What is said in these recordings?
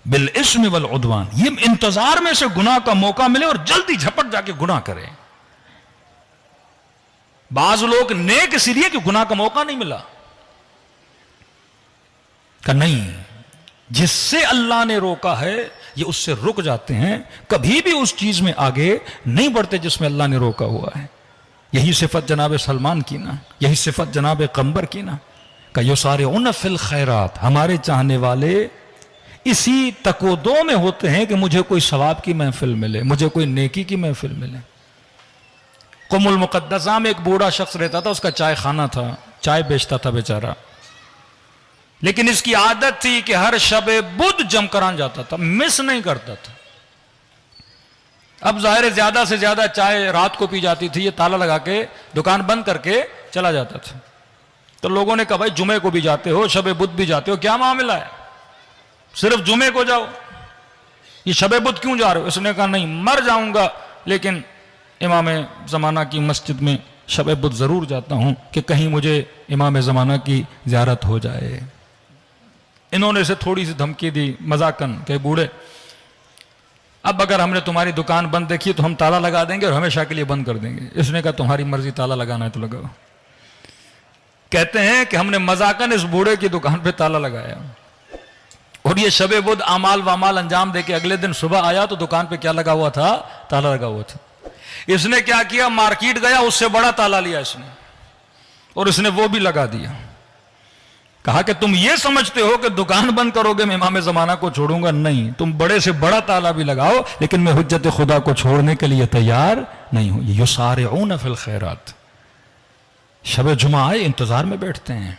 بالاسم والعدوان، یہ انتظار میں سے گناہ کا موقع ملے اور جلدی جھپٹ جا کے گناہ کرے. بعض لوگ نیک اس لیے کہ گناہ کا موقع نہیں ملا، کہ نہیں، جس سے اللہ نے روکا ہے یہ اس سے رک جاتے ہیں، کبھی بھی اس چیز میں آگے نہیں بڑھتے جس میں اللہ نے روکا ہوا ہے. یہی صفت جناب سلمان کی نا، یہی صفت جناب قمبر کی نا، کہ یسارعون فی الخیرات، ہمارے چاہنے والے اسی تکودو میں ہوتے ہیں کہ مجھے کوئی ثواب کی محفل ملے، مجھے کوئی نیکی کی محفل ملے. قم المقدسہ میں ایک بوڑھا شخص رہتا تھا، اس کا چائے خانہ تھا، چائے بیچتا تھا بیچارہ، لیکن اس کی عادت تھی کہ ہر شب بدھ جم کران جاتا تھا، مس نہیں کرتا تھا. اب ظاہر ہے زیادہ سے زیادہ چائے رات کو پی جاتی تھی، یہ تالا لگا کے دکان بند کر کے چلا جاتا تھا. تو لوگوں نے کہا بھائی جمعے کو بھی جاتے ہو، شب بدھ بھی جاتے ہو، کیا معاملہ ہے؟ صرف جمعے کو جاؤ، یہ شب بدھ کیوں جا رہے ہو؟ اس نے کہا نہیں، مر جاؤں گا لیکن امام زمانہ کی مسجد میں شب بدھ ضرور جاتا ہوں کہ کہیں مجھے امام زمانہ کی زیارت ہو جائے. انہوں نے اسے تھوڑی سی دھمکی دی مذاقن کہ بوڑھے، اب اگر ہم نے تمہاری دکان بند دیکھی تو ہم تالا لگا دیں گے اور ہمیشہ کے لیے بند کر دیں گے. اس نے کہا تمہاری مرضی، تالا لگانا ہے تو لگاؤ. کہتے ہیں کہ ہم نے مذاقن اس بوڑھے کی دکان پہ تالا لگایا، اور یہ شب بدھ اعمال وامال انجام دے کے اگلے دن صبح آیا تو دکان پہ کیا لگا ہوا تھا؟ تالا لگا ہوا تھا. اس نے کیا کیا؟ مارکیٹ گیا، اس سے بڑا تالا لیا اس نے، اور اس نے وہ بھی لگا دیا. کہا کہ تم یہ سمجھتے ہو کہ دکان بند کرو گے میں امام زمانہ کو چھوڑوں گا؟ نہیں، تم بڑے سے بڑا تالا بھی لگاؤ لیکن میں حجت خدا کو چھوڑنے کے لیے تیار نہیں ہوں. یسارعون فی الخیرات، شب جمعہ آئے انتظار میں بیٹھتے ہیں،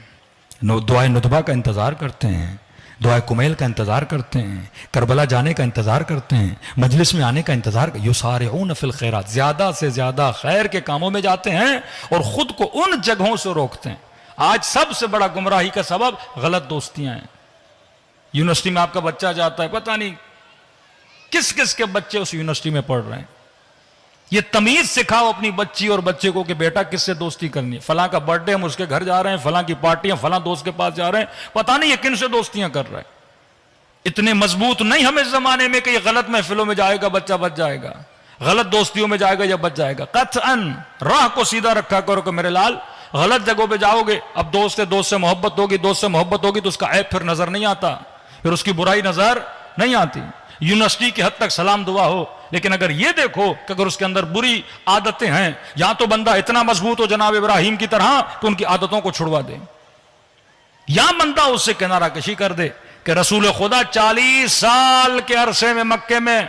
دعائے ندبہ کا انتظار کرتے ہیں، دعائے کمیل کا انتظار کرتے ہیں، کربلا جانے کا انتظار کرتے ہیں، مجلس میں آنے کا انتظار. یسارعون فی الخیرات، زیادہ سے زیادہ خیر کے کاموں میں جاتے ہیں اور خود کو ان جگہوں سے روکتے ہیں. آج سب سے بڑا گمراہی کا سبب غلط دوستیاں ہیں. یونیورسٹی میں آپ کا بچہ جاتا ہے، پتہ نہیں کس کس کے بچے اس یونیورسٹی میں پڑھ رہے ہیں. یہ تمیز سکھاؤ اپنی بچی اور بچے کو کہ بیٹا کس سے دوستی کرنی ہے. فلاں کا برتھ ڈے ہم اس کے گھر جا رہے ہیں، فلاں کی پارٹیاں فلاں دوست کے پاس جا رہے ہیں، پتہ نہیں یہ کن سے دوستیاں کر رہا ہے. اتنے مضبوط نہیں ہم اس زمانے میں کہ یہ غلط محفلوں میں جائے گا بچہ بچ جائے گا، غلط دوستیوں میں جائے گا یا بچ جائے گا. قطعاً راہ کو سیدھا رکھا کرو کہ میرے لال غلط جگہوں پہ جاؤ گے. اب دوست سے محبت ہوگی، دوست سے محبت ہوگی تو اس کا عیب پھر نظر نہیں آتا، پھر اس کی برائی نظر نہیں آتی. یونیورسٹی کی حد تک سلام دعا ہو، لیکن اگر یہ دیکھو کہ اگر اس کے اندر بری عادتیں ہیں، یا تو بندہ اتنا مضبوط ہو جناب ابراہیم کی طرح کہ ان کی عادتوں کو چھڑوا دے، یا بندہ اس سے کنارہ کشی کر دے. کہ رسول خدا 40 سال کے عرصے میں مکے میں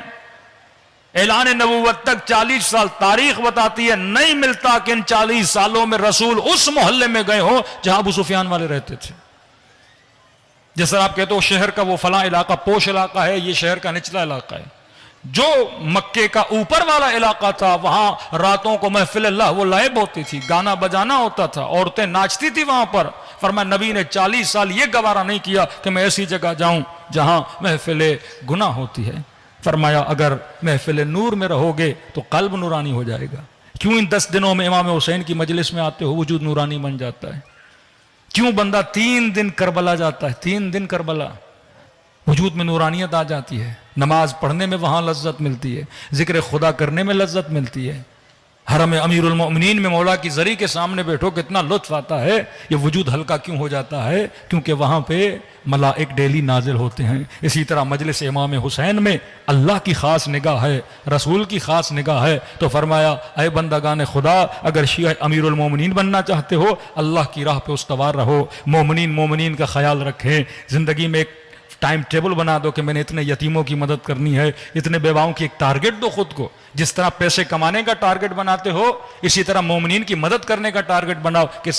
اعلان نبوت تک 40 سال تاریخ بتاتی ہے، نہیں ملتا کہ ان 40 سالوں میں رسول اس محلے میں گئے ہوں جہاں ابو سفیان والے رہتے تھے. جیسا آپ کہتے ہو شہر کا وہ فلاں علاقہ پوش علاقہ ہے، یہ شہر کا نچلا علاقہ ہے. جو مکے کا اوپر والا علاقہ تھا وہاں راتوں کو محفل اللہ وہ لائب ہوتی تھی، گانا بجانا ہوتا تھا، عورتیں ناچتی تھی وہاں پر. فرمایا نبی نے 40 سال یہ گوارا نہیں کیا کہ میں ایسی جگہ جاؤں جہاں محفل گناہ ہوتی ہے. فرمایا اگر محفل نور میں رہو گے تو قلب نورانی ہو جائے گا. کیوں ان 10 دنوں میں امام حسین کی مجلس میں آتے ہو وجود نورانی بن جاتا ہے؟ کیوں بندہ 3 دن کربلا جاتا ہے، 3 دن کربلا، وجود میں نورانیت آ جاتی ہے. نماز پڑھنے میں وہاں لذت ملتی ہے، ذکر خدا کرنے میں لذت ملتی ہے. حرم امیر المؤمنین میں مولا کی زری کے سامنے بیٹھو کتنا لطف آتا ہے. یہ وجود ہلکا کیوں ہو جاتا ہے؟ کیونکہ وہاں پہ ملائک ڈیلی نازل ہوتے ہیں. اسی طرح مجلس امام حسین میں اللہ کی خاص نگاہ ہے، رسول کی خاص نگاہ ہے. تو فرمایا اے بندگان خدا، اگر شیعہ امیر المومنین بننا چاہتے ہو اللہ کی راہ پہ استوار رہو، مومنین کا خیال رکھیں. زندگی میں ایک ٹائم ٹیبل بنا دو کہ میں نے اتنے یتیموں کی مدد کرنی ہے، اتنے بیواؤں کی ایک ٹارگٹ دو خود کو. جس طرح پیسے کمانے کا ٹارگٹ بناتے ہو اسی طرح مومنین کی مدد کرنے کا ٹارگٹ بناؤ کہ